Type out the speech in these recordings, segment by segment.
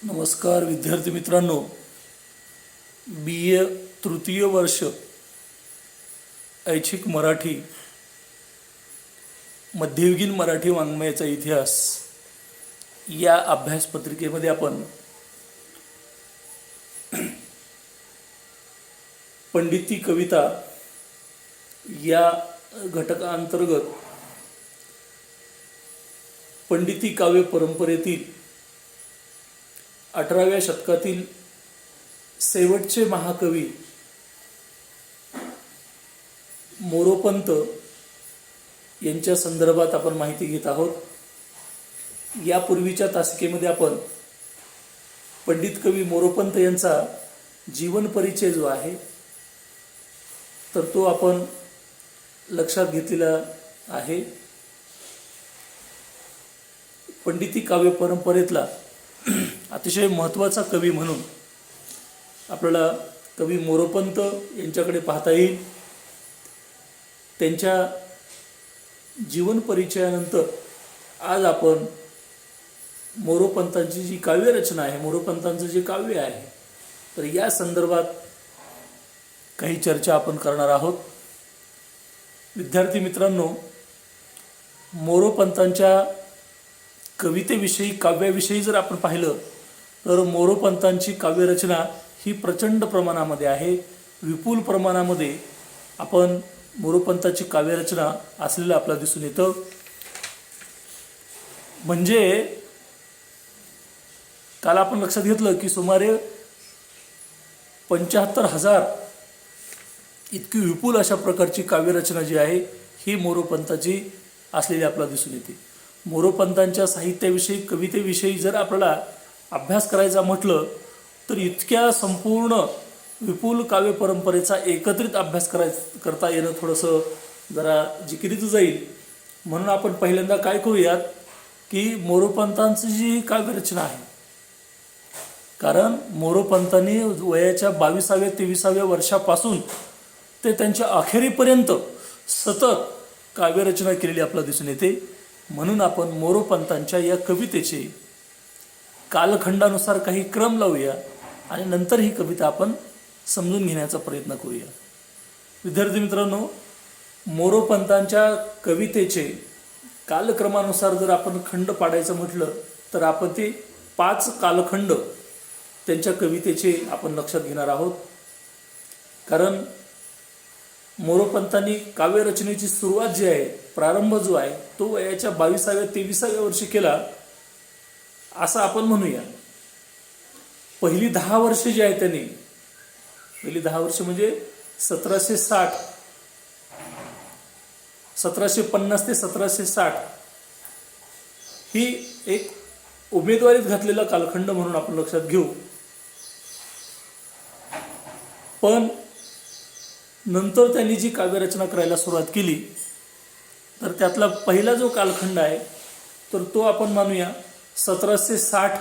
नमस्कार विद्यार्थी मित्रांनो, बी ए तृतीय वर्ष ऐच्छिक मराठी मध्ययुगीन मराठी वाङ्मयाचा इतिहास या अभ्यासपत्रिकेमध्ये आपण पंडिती कविता या घटकांतर्गत पंडिती काव्य परंपरेतील 18व्या शतकातील शेवटचे महाकवी मोरोपंत यांच्या संदर्भात आपण माहिती घेत आहोत. यापूर्वीच्या तासिकेमध्ये आपण पंडित कवी मोरोपंत यांचा जीवन परिचय जो आहे तर तो आपण लक्षात घेतलेला आहे. पंडिती काव्य परंपरेतला अतिशय महत्त्वाचा कवी म्हणून आपल्याला कवी मोरोपंत यांच्याकडे पाहता येईल. त्यांच्या जीवन परिचयानंतर आज आपण मोरोपंतांची जी काव्यरचना आहे, मोरोपंतांचं जे काव्य आहे, तर या संदर्भात काही चर्चा आपण करणार आहोत. विद्यार्थी मित्रांनो, मोरोपंतांच्या कवितेविषयी, काव्याविषयी जर आपण पाहिलं तर मोरोपंतांची काव्यरचना ही प्रचंड प्रमाणामध्ये आहे. विपुल प्रमाणामध्ये आपण मोरोपंतांची काव्यरचना असलेलं आपल्याला दिसून येतं. म्हणजे काल आपण लक्षात घेतलं की सुमारे 75,000 इतकी विपुल अशा प्रकारची काव्यरचना जी आहे ही मोरोपंतांची असलेली आपल्याला दिसून येते. मोरोपंतांच्या साहित्याविषयी, कवितेविषयी जर आपल्याला अभ्यास करायचा म्हटलं तर इतक्या संपूर्ण विपुल काव्य परंपरेचा एकत्रित अभ्यास करता येणं थोडंसं जरा जिकिरीचं जाईल. म्हणून आपण पहिल्यांदा काय करूयात की मोरोपंतांची जी काव्यरचना आहे, कारण मोरोपंतांनी वयाच्या 22व्या-23व्या वर्षापासून ते त्यांच्या अखेरीपर्यंत सतत काव्यरचना केलेली आपल्याला दिसून येते. म्हणून आपण मोरोपंतांच्या या कवितेचे कालखंडानुसार काही क्रम लावूया आणि नंतर ही कविता आपण समजून घेण्याचा प्रयत्न करूया. विद्यार्थी मित्रांनो, मोरोपंतांच्या कवितेचे कालक्रमानुसार जर आपण खंड पाडायचं म्हटलं तर आपण ते 5 कालखंड त्यांच्या कवितेचे आपण लक्षात घेणार आहोत. कारण मोरोपंतांनी काव्यरचनेची सुरुवात जी आहे, प्रारंभ जो आहे तो वयाच्या 22व्या-23व्या वर्षी केला असं आपण म्हणूया. पहिली 10 वर्ष जी आहे त्यांनी, पहिली 10 वर्ष म्हणजे 1750 ते 1760 ही एक उमेदवारीत घातलेला कालखंड म्हणून आपण लक्षात घेऊ. पण नंतर त्यांनी जी काव्यरचना करायला सुरुवात केली तर त्यातला पहिला जो कालखंड आहे तर तो आपण मानूया 1760,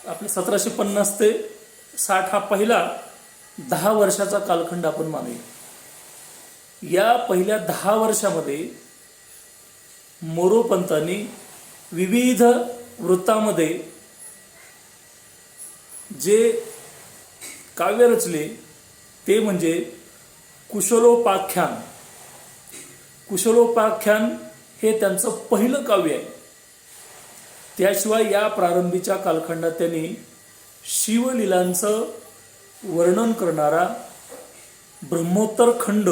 आपले 1750 ते 60 हा पहिला 10 वर्षाचा कालखंड आपण मानूया. या पहिल्या 10 वर्षामध्ये मोरोपंतांनी विविध वृत्तामध्ये जे काव्य रचले ते म्हणजे कुशलोपाख्यान. कुशलोपाख्यान हे त्यांचं पहिलं काव्य आहे. त्याशिवाय या प्रारंभीच्या कालखंडात त्यांनी शिवलीलांचं वर्णन करणारा ब्रह्मोत्तर खंड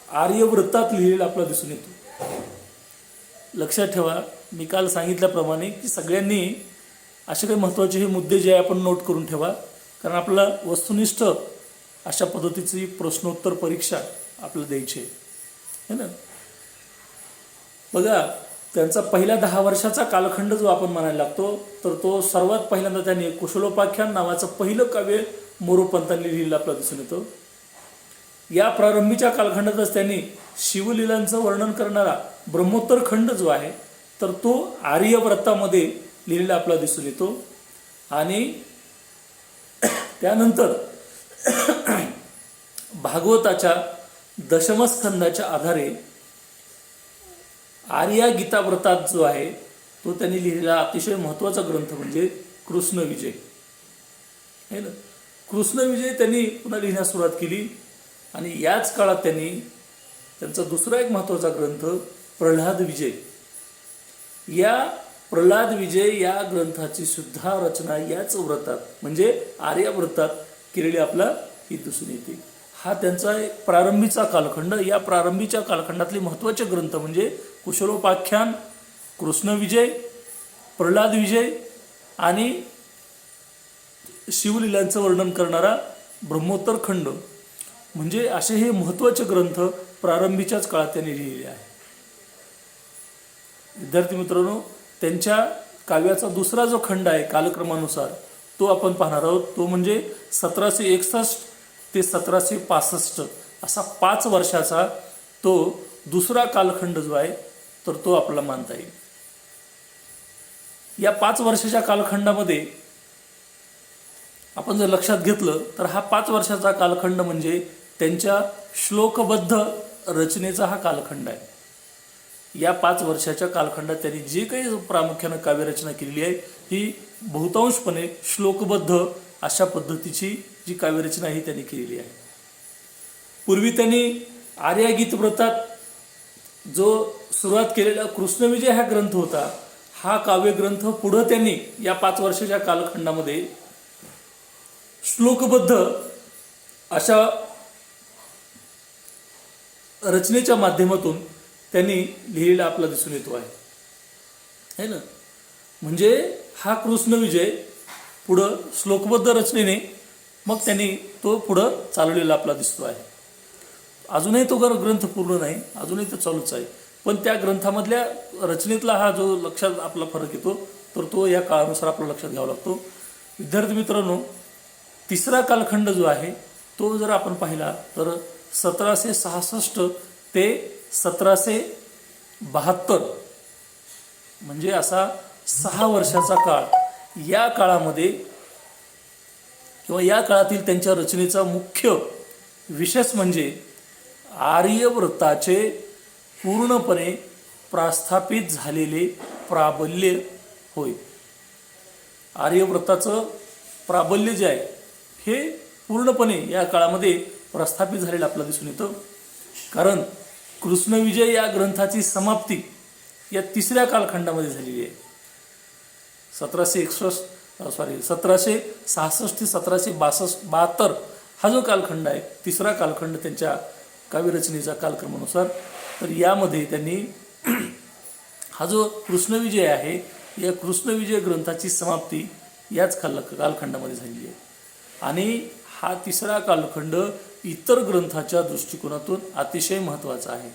आर्यवृत्तात लिहिलेला आपल्याला दिसून येतो. लक्षात ठेवा, मी काल सांगितल्याप्रमाणे की सगळ्यांनी असे काही महत्त्वाचे हे मुद्दे जे आहे आपण नोट करून ठेवा, कारण आपल्याला वस्तुनिष्ठ अशा पद्धतीची प्रश्नोत्तर परीक्षा आपल्याला द्यायची आहे ना. बघा, त्यांचा पहिल्या 10 वर्षाचा कालखंड जो आपण म्हणायला लागतो तर तो सर्वात पहिल्यांदा त्यांनी कुशलोपाख्यान नावाचं पहिलं काव्य मोरोपंतांनी लिहिलेलं आपल्याला दिसून येतं. या प्रारंभीच्या कालखंडातच त्यांनी शिवलीलांचं वर्णन करणारा ब्रह्मोत्तर खंड जो आहे तर तो आर्यव्रतामध्ये लिहिलेला आपल्याला दिसून येतो. आणि त्यानंतर भागवताच्या दशमस्कंदाच्या आधारे आर्या गीताव्रतात जो आहे तो त्यांनी लिहिलेला अतिशय महत्त्वाचा ग्रंथ म्हणजे कृष्णविजय आहे ना. कृष्णविजय त्यांनी पुन्हा लिहिण्यास सुरुवात केली आणि याच काळात त्यांनी त्यांचा दुसरा एक महत्त्वाचा ग्रंथ प्रल्हाद विजय, या प्रल्हाद विजय या ग्रंथाची सुद्धा रचना याच व्रतात म्हणजे आर्याव्रतात केलेली आपला ही दिसून येते. हा त्यांचा एक प्रारंभीचा कालखंड. या प्रारंभीच्या कालखंडातले महत्त्वाचे ग्रंथ म्हणजे कुशलोपाख्यान, कृष्णविजय, प्रल्हाद विजय आणि शिवलीलांचं वर्णन करणारा ब्रह्मोत्तर खंड, म्हणजे असे हे महत्त्वाचे ग्रंथ प्रारंभीच्याच काळात त्यांनी लिहिलेले आहे. विद्यार्थी मित्रांनो, त्यांच्या काव्याचा दुसरा जो खंड आहे कालक्रमानुसार तो आपण पाहणार आहोत. तो म्हणजे 1761 ते 1765 असा 5 वर्षाचा तो दुसरा कालखंड जो आहे तर तो आपल्याला मानता येईल. या 5 वर्षाच्या कालखंडामध्ये आपण जर लक्षात घेतलं तर हा 5 वर्षाचा कालखंड म्हणजे त्यांच्या श्लोकबद्ध रचनेचा हा कालखंड आहे. या 5 वर्षाच्या कालखंडात त्यांनी जे काही प्रामुख्यानं काव्यरचना केलेली आहे ही बहुतांशपणे श्लोकबद्ध अशा पद्धतीची जी काव्यरचना ही त्यांनी केलेली आहे. पूर्वी त्यांनी आर्यगीत व्रतात जो सुरुवात केलेला कृष्णविजय हा ग्रंथ होता, हा काव्यग्रंथ पुढं त्यांनी या 5 वर्षाच्या कालखंडामध्ये श्लोकबद्ध अशा रचनेच्या माध्यमातून त्यांनी लिहिलेला आपला दिसून येतो आहे ना. म्हणजे हा कृष्णविजय पुढं श्लोकबद्ध रचनेने मग त्यांनी तो पुढं चालवलेला आपला दिसतो आहे. अजूनही तो ग्रंथ पूर्ण नाही, अजूनही तो चालूच आहे, पण त्या ग्रंथामधल्या रचनेतला हा जो लक्षात आपला फरक येतो तर तो या काळानुसार आपल्याला लक्षात घ्यावा लागतो. विद्यार्थी मित्रांनो, तिसरा कालखंड जो आहे तो जर आपण पाहिला तर 1766 ते 1772 म्हणजे असा 6 वर्षाचा काळ. या काळामध्ये किंवा या काळातील त्यांच्या रचनेचा मुख्य विशेष म्हणजे आर्यव्रताचे पूर्णपणे प्रस्थापित झालेले प्राबल्य होय. आर्यव्रताचं प्राबल्य जे आहे हे पूर्णपणे या काळामध्ये प्रस्थापित झालेलं आपल्याला दिसून येतं. कारण कृष्णविजय या ग्रंथाची समाप्ती या तिसऱ्या कालखंडामध्ये झालेली आहे. 1766 ते 1772 हा जो कालखंड आहे, तिसरा कालखंड त्यांच्या काव्यरचनेच्या कालक्रमानुसार, तर यामध्ये त्यांनी हा जो कृष्णविजय आहे या कृष्णविजय ग्रंथाची समाप्ती याच कालखंडामध्ये झालेली आहे. आणि हा तिसरा कालखंड इतर ग्रंथाच्या दृष्टिकोनातून अतिशय महत्त्वाचा आहे.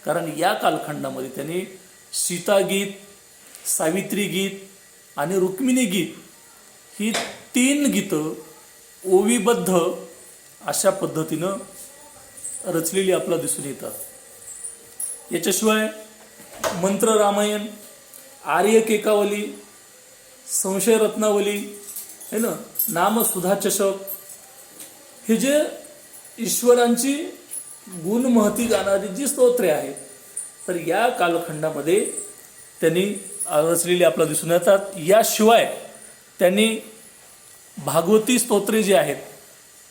कारण या कालखंडामध्ये त्यांनी सीतागीत, सावित्री गीत आणि रुक्मिणी गीत ही 3 गीतं ओवीबद्ध अशा पद्धतीनं रचलेली आपल्याला दिसून येतात. याच्याशिवाय मंत्र रामायण, आर्य केकावली, संशय रत्नावली है ना, नामसुधा चषक, हे जे ईश्वरांची गुणमहती गाणारी जी स्तोत्रे आहेत तर या कालखंडामध्ये त्यांनी रचलेली आपल्याला दिसून येतात. याशिवाय त्यांनी भागवती स्तोत्रे जी आहेत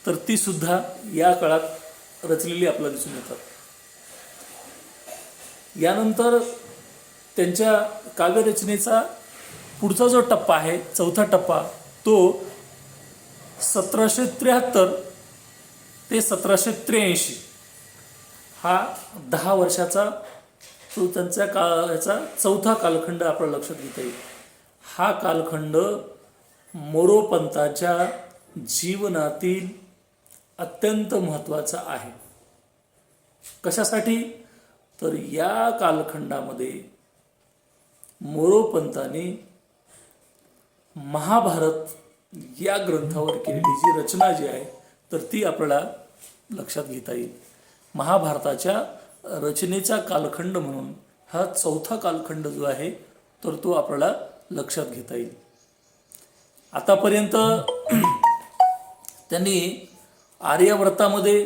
तर ती सुद्धा या काळात रचलेली आपल्याला दिसून येतात. यानंतर त्यांच्या काव्यरचनेचा पुढचा जो टप्पा आहे, चौथा टप्पा, तो 1773 ते 1783 हा 10 वर्षाचा तो त्यांच्या काळाचा चौथा कालखंड आपल्याला लक्षात घेता येईल. हा कालखंड मोरोपंतांच्या जीवनातील अत्यंत महत्त्वाचा आहे. कशासाठी? तर या कालखंडामध्ये मोरोपंतांनी महाभारत या ग्रंथावर केलेली जी रचना जी आहे तर ती आपल्याला लक्षात घेता येईल. महाभारताच्या रचनेचा कालखंड म्हणून हा चौथा कालखंड जो आहे तर तो आपल्याला लक्षात घेता येईल. आतापर्यंत त्यांनी आर्याव्रतामध्ये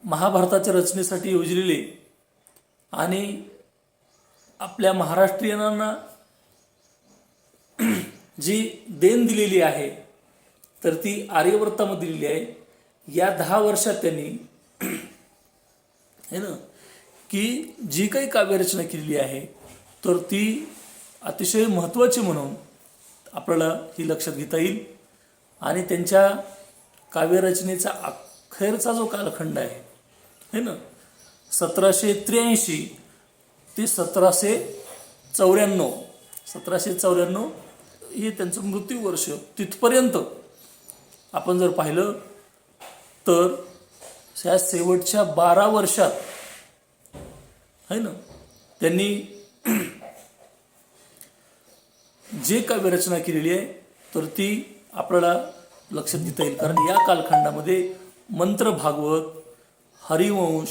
महाभारताच्या रचनेसाठी योजलेले आणि आपल्या महाराष्ट्रीयनांना जी देण दिलेली आहे तर ती आर्यवर्तामध्ये दिलेली आहे. या 10 वर्षात त्यांनी है ना की जी काही काव्यरचना केलेली आहे तर ती अतिशय महत्त्वाची म्हणून आपल्याला ही लक्षात घेता येईल. आणि त्यांच्या काव्यरचनेचा अखेरचा जो कालखंड आहे है ना 1783 ते 1794 हे त्यांचं मृत्यू वर्ष. तिथपर्यंत आपण जर पाहिलं तर या शेवटच्या 12 वर्षात है ना त्यांनी जे काव्यरचना केलेली आहे तर ती आपल्याला लक्षात घेता येईल. कारण या कालखंडामध्ये मंत्र भागवत, हरिवंश,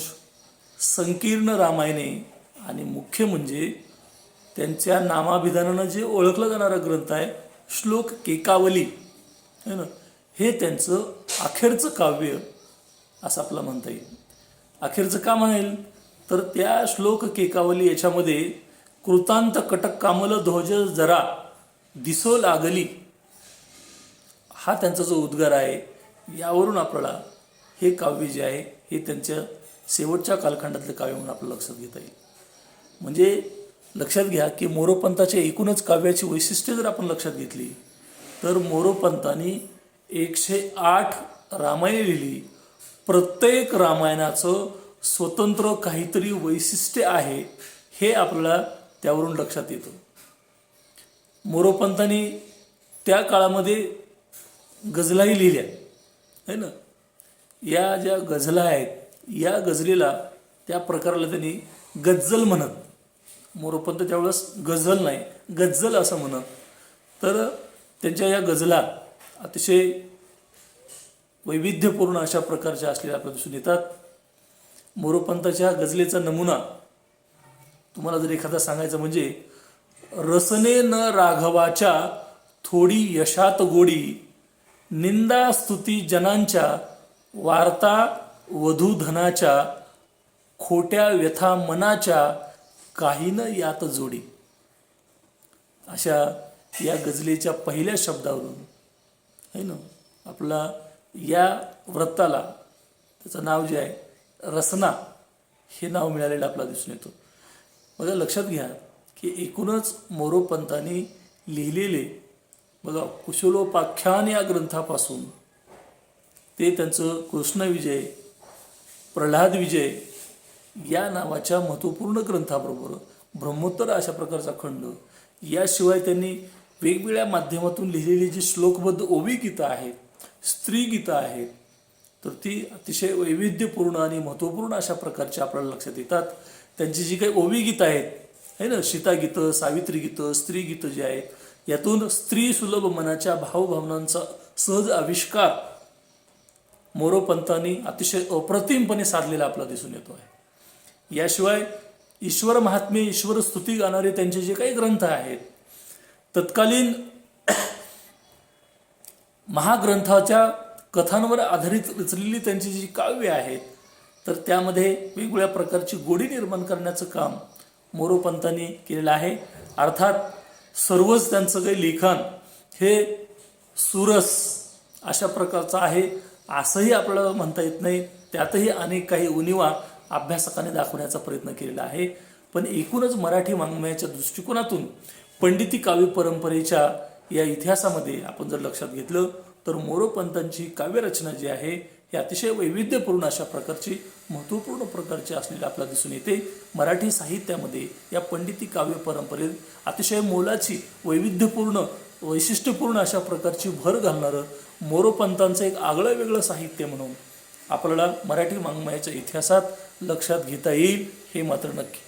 संकीर्ण रामायणे आणि मुख्य म्हणजे त्यांच्या नामाभिधानानं जे ओळखलं जाणारा ग्रंथ आहे श्लोक केकावली है ना हे त्यांचं अखेरचं काव्य असं आपलं म्हणता येईल. अखेरचं का म्हणेल तर त्या श्लोक केकावली याच्यामध्ये कृतांत कटक कामल ध्वज जरा दिसो लागली हा त्यांचा जो उद्गार आहे यावरून आपल्याला हे काव्य जे आहे हे त्यांच्या शेवटच्या कालखंडातले काव्य म्हणून आपल्याला लक्षात घेता येईल. म्हणजे लक्षात घ्या की मोरोपंताच्या एकूणच काव्याची वैशिष्ट्ये जर आपण लक्षात घेतली तर मोरोपंतांनी 108 रामायणे लिहिली. प्रत्येक रामायणाचं स्वतंत्र काहीतरी वैशिष्ट्य आहे हे आपल्याला त्यावरून लक्षात येतं. मोरोपंतांनी त्या काळामध्ये गझलाही लिहिल्या है ना. या ज्या गझला आहेत या गझलेला त्या प्रकाराला त्यांनी गज्जल म्हणत. मोरोपंत त्यावेळेस गझल नाही गज्जल असं म्हणत. तर त्यांच्या या गझला अतिशय वैविध्यपूर्ण अशा प्रकारच्या असलेल्या आपल्याला दिसून येतात. मोरोपंताच्या गझलेचा नमुना तुम्हाला जर एखादा सांगायचं म्हणजे रसने न राघवाच्या थोडी यशात गोडी निंदा स्तुती जनांच्या वार्ता वधूधनाच्या खोट्या व्यथा मनाच्या काही न यात जोडी अशा या गझलेच्या पहिल्या शब्दावरून है ना आपला या व्रताला त्याचं नाव जे आहे रसना हे नाव मिळालेलं आपल्याला दिसून येतं. बघा लक्षात घ्या की एकूणच मोरोपंतांनी लिहिलेले बघा कुशलोपाख्यान या ग्रंथापासून ते त्यांचं कृष्णविजय, प्रल्हाद विजय या नावाच्या महत्त्वपूर्ण ग्रंथाबरोबर ब्रह्मोत्तर अशा प्रकारचा खंड, याशिवाय त्यांनी वेगवेगळ्या माध्यमातून लिहिलेली जी श्लोकबद्ध ओवी गीतं आहेत, स्त्री गीतं आहेत, तर ती अतिशय वैविध्यपूर्ण आणि महत्त्वपूर्ण अशा प्रकारची आपल्याला लक्षात येतात. त्यांची जी काही ओवी गीतं आहेत है ना, सीतागीतं, सावित्री गीतं, स्त्री गीतं जी आहेत यातून स्त्री सुलभ मनाच्या भावभावनांचा सहज आविष्कार मोरोपंतांनी अतिशय अप्रतिमपणे साधलेला आपल्याला दिसून येतो आहे. याशिवाय ईश्वर महात्म्य, ईश्वर स्तुती गाणारे त्यांचे जे काही ग्रंथ आहेत, तत्कालीन महाग्रंथाच्या कथांवर आधारित रचलेली त्यांची जी काव्य आहेत तर त्यामध्ये वेगवेगळ्या प्रकारची गोडी निर्माण करण्याचं काम मोरोपंतांनी केलेलं आहे. अर्थात सर्वच त्यांचं काही लिखाण हे सुरस अशा प्रकारचं आहे असंही आपल्याला म्हणता येत नाही. त्यातही अनेक काही उणिवा अभ्यासकाने दाखवण्याचा प्रयत्न केलेला आहे. पण एकूणच मराठी वाङ्मयाच्या दृष्टिकोनातून पंडिती काव्य परंपरेच्या या इतिहासामध्ये आपण जर लक्षात घेतलं तर मोरोपंतांची काव्यरचना जी आहे ही अतिशय वैविध्यपूर्ण अशा प्रकारची महत्त्वपूर्ण प्रकारची असलेली आपल्याला दिसून येते. मराठी साहित्यामध्ये या पंडिती काव्य परंपरेत अतिशय मोलाची वैविध्यपूर्ण वैशिष्ट्यपूर्ण अशा प्रकारची भर घालणारं मोरोपंतांचं एक आगळं वेगळं साहित्य म्हणून आपल्याला मराठी वाङ्मयाच्या इतिहासात लक्षात घेता येईल हे मात्र नक्की.